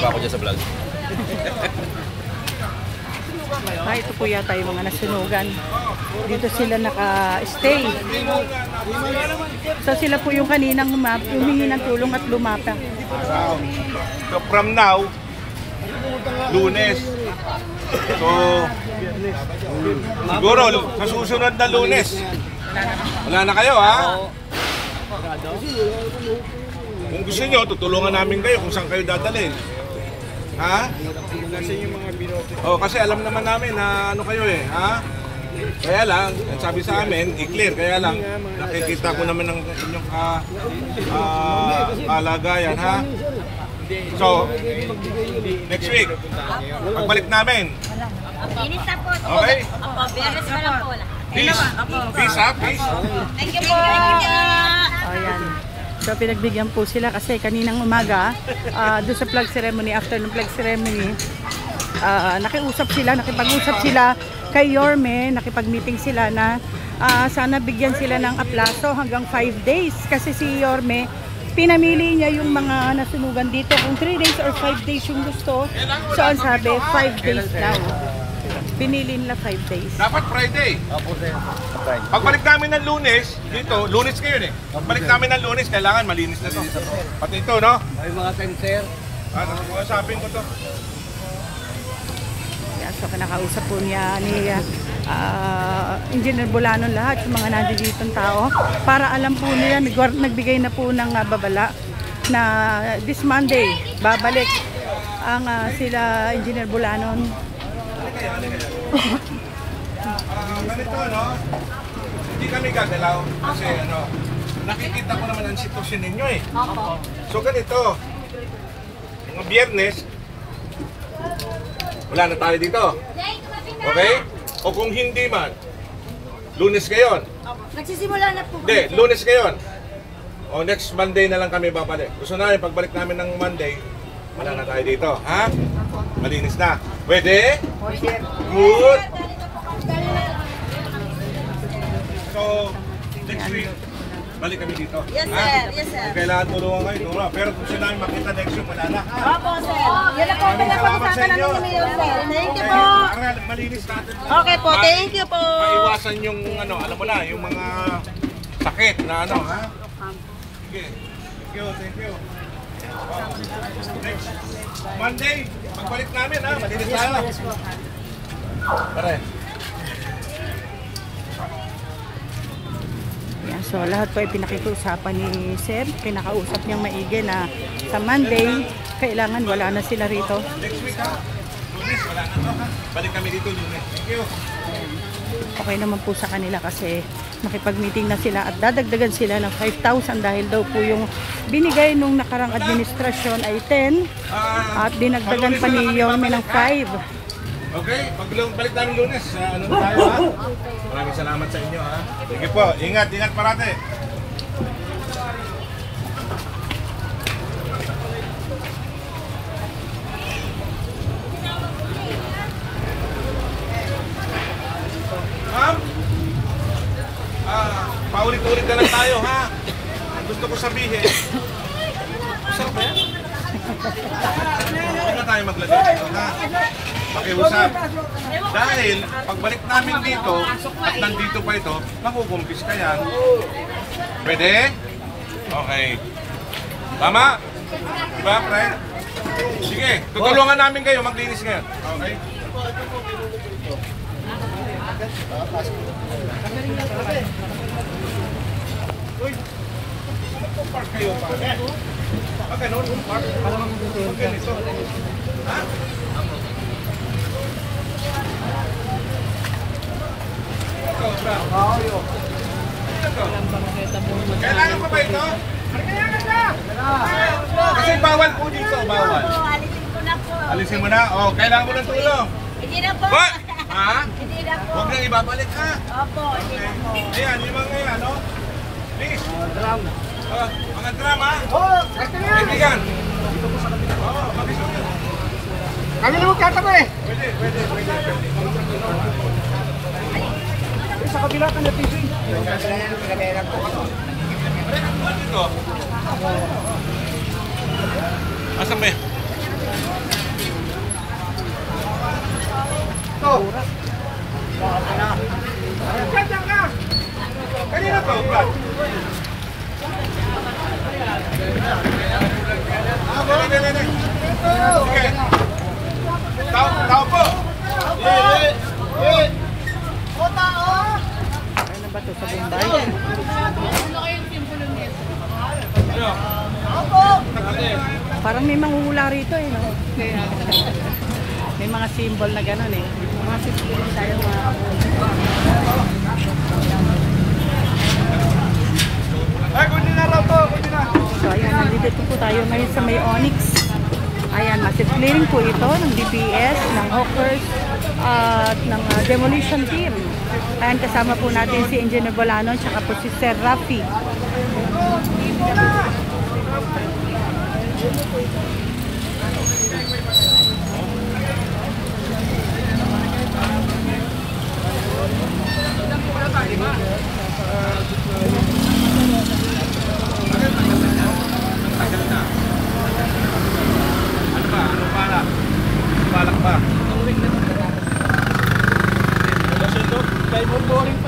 ba ako dyan sa vlog? Ito po yata yung mga nasunugan. Dito sila naka-stay. So sila po yung kaninang humingi ng tulong at lumapa. So from now, Lunes. So siguro sa susunod na Lunes. Wala na kayo, ha? Kung gusto nyo, tutulungan namin kayo kung saan kayo dadalhin. Ha? Oh, kasi alam naman namin na ano kayo eh, ha? Kaya lang, sabi sa amin, i-clear. Kaya lang, nakikita ko naman ng inyong kalagayan, ha? So, next week, pagbalik namin. Init na po. Okay? Opo, beres pa lang po. Peace. Peace, ha? Peace. Thank you po. Ayan. So pinagbigyan po sila kasi kaninang umaga, doon sa flag ceremony, after ng flag ceremony, nakipag-usap sila kay Yorme, nakipag-meeting sila na sana bigyan sila ng aplaso hanggang 5 days. Kasi si Yorme, pinamili niya yung mga nasunugan dito kung 3 days or 5 days yung gusto. So ang sabi, 5 days daw. Pinili nila 5 days. Dapat Friday. Pagbalik namin ng Lunes, dito, Lunes kayo eh. Pagbalik namin ng Lunes, kailangan malinis na to. Pati ito, no? Ay mga sensor. Nasasabing ko to. Yeah, so kinakausap po niya ni Engineer Bulanon lahat, yung mga nanditong tao, para alam po nila, nagbigay na po ng babala na this Monday, babalik ang sila Engineer Bulanon. Ganito, no? Hindi kami gagalaw kasi ano, nakikita ko naman ang sitwasyon ninyo eh. So ganito, mga Biyernes, wala na tayo dito. Okay? O kung hindi man, Lunes ngayon. Nagsisimula na po. Hindi, Lunes ngayon. O next Monday na lang kami babalik. Gusto namin, pagbalik namin ng Monday, wala na tayo dito. Ha? Malinis na. Pwede? Good. So, next week, balik kami dito. Yes, sir. Yes, sir. Kailangan tulungan kayo, Nora. Pero kung sila namin makita next week, wala na. Opo, sir. Yan na po ang pinapag-usapan namin ni Mayor, sir. Thank you po. Malinis natin. Okay po, thank you po. Maiwasan yung, ano, alam mo na, yung mga sakit na ano, ha? Sige. Thank you. Next Monday, pagbalik namin, ha? Malinis tayo. Pare. Yan, so lahat po ay pinakikiusapan ni Sir. Pinakausap niyang maigi na sa Monday, kailangan wala na sila rito. Next week, ha? Lunes, wala na to, ha? Balik kami dito, Lunes. Thank you. Okay naman po sa kanila kasi makipag-meeting na sila at dadagdagan sila ng 5,000 dahil daw po yung binigay nung nakarang administrasyon ay 10 at dinagdagan pa ni Yorme ng 5. Okay, pagbalik namin Lunes, ano na tayo, ha? Maraming salamat sa inyo, ha? Sige po, ingat parate. Ma'am? Paulit-ulit na lang tayo, ha? Gusto ko sabihin. Saan ba yan? Huwag na tayo maglagay dito, ha? Pakiusap. Dahil pagbalik namin dito at nandito pa ito, makukumpis ka yan. Pwede? Okay. Tama? Diba, pre? Sige, tutulungan namin kayo maglinis ngayon. Okay? Uy, park kayo pa. Pag ganun, park. Pag ganito. Ha? Kailangan pa ba ito? Kasi bawal po dito, bawal. Alisin ko na po. Alisin mo na? O, kailangan mo ng tulong. Hindi na po. Ha? Hindi na po. Huwag nang ibabalik, ha? Opo, hindi na po. Ayan, yung mga yan, no? Please. Drum. Mga drum, ha? Oh, ito yan. Kaibigan. Oo, mabisog yun. Kami na magtatabi. Pwede. Sa kabila ka na TV. Dito. Asan ba yun? Diyan ka! Kanina to, Brad. Sige. Tao po. Ano na ba ito sa Bombay? Parang may manguhula rito eh, no? May mga symbol na gano'n eh. Mga symbol tayo mga Ay, kunin na raw to, kunin na. So ayan, nandito po tayo ngayon sa may Onyx. Ayan, massive clearing po ito ng DPS, ng hawkers, at ng demolition team. Ayan, kasama po natin si Engineer Bolano, tsaka po si Sir Rafi. Ano ba? Ano balak? Balak pa.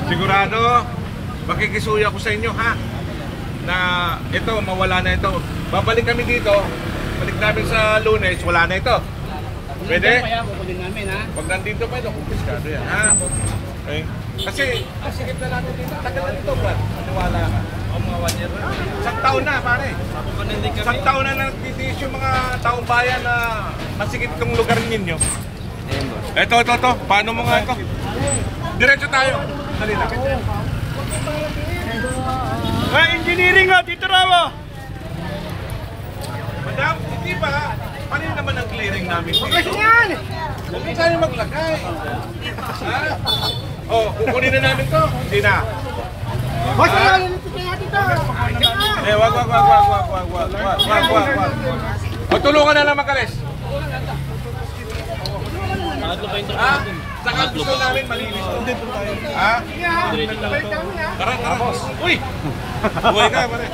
Sigurado, makikisuya ko sa inyo ha. Na ito, mawala na ito. Babalik kami dito. Balik namin sa Lunes, wala na ito. Pwede? Kaya kukunin namin ha. Pag nandito pa ito, kumpiskado yan ha. Okay. Kasi, sikip na natin dito. Tagal na dito, Brad. Maniwala ka. O mga 1 year. Isang taon na, pare. Isang taon na nagtitiis yung mga taong bayan na masikip itong lugar ninyo. Ito. Paano mo nga ito? Diretso tayo. Dali na. Engineering nga, dito raw. Madam, hindi ba? Paano yun naman ang clearing namin dito? Kasi yan! Huwag mo tayo maglagay. Ha? Oh, kukunin na namin to. Hindi na. Boss, nalilitin natin to. Wag. O, tulungan na lang Makares. Ha? Saka gusto namin malinis to. Ha? Tara, boss. Uy! Buhay ka, pare.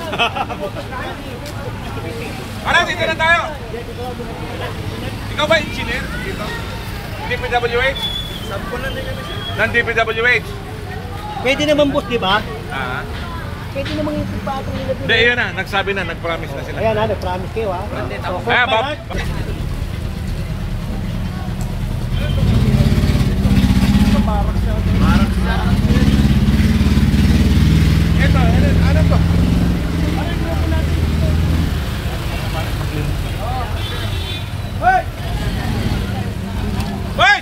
Ano, dito na tayo. Ikaw ba engineer dito? DPWH? Sabi ko na din kami siya. Ng DPWH? Pwede naman boss, di ba? Ah. Pwede naman yung patong nila dito. Hindi, yun na. Nagsabi na. Nag-promise na sila. Ayan ha, nag-promise kayo ha. Ayan, Bob. Ito, ano to? Hoy! Hoy!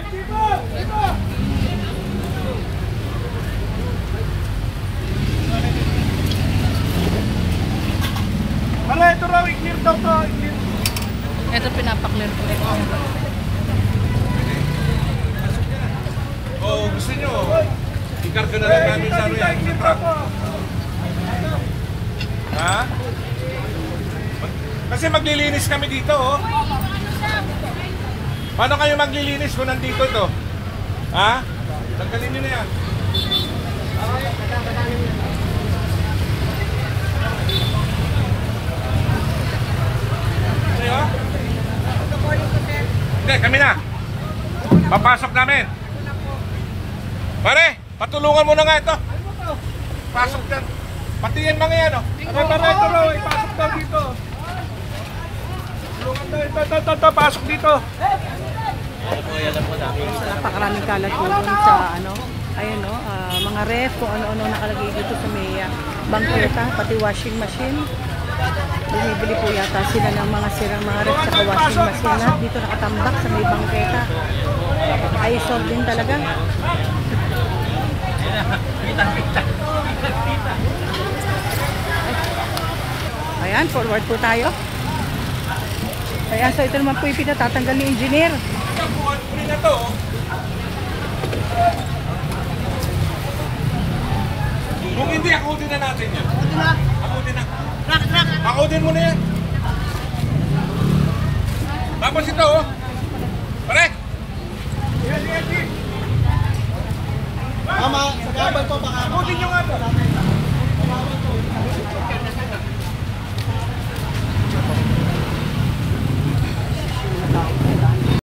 Dito! Dito! Para ito raw, i-clear daw to. I-clear. Ito pinapaklear po ito. Oh, gusto nyo, ikarga na lang namin sa ano yan, sa truck. Ha? Kasi maglilinis kami dito, oh. Paano kayo maglilinis kung nandito ito? Ha? Tanggalin nyo na yan. Sa'yo? Hindi, kami na. Papasok namin. Pare, patulungan mo na nga ito. Pasok dyan. Pati yan mga yan, oh. Para ito raw, ipasok daw dito. Tulungan daw, ito, pasok dito. Napakaraming kalat po dun sa ano, ayun no, mga ref, kung ano-ano nakalagay dito sa may bangketa, pati washing machine. Bumibili po yata sila ng mga sirang mga ref sa washing machine na dito nakatambak sa may bangketa. Ay, solve din talaga. Ayan, forward po tayo. Ayan, so ito naman po yung pinatatanggal ni engineer. Kunin na to, oh. Kung hindi, akutin na natin yan. Akutin na. Akutin mo na yan. Tapos ito, oh. Pare! Mama, sa gabal po baka. Akutin nyo nga to.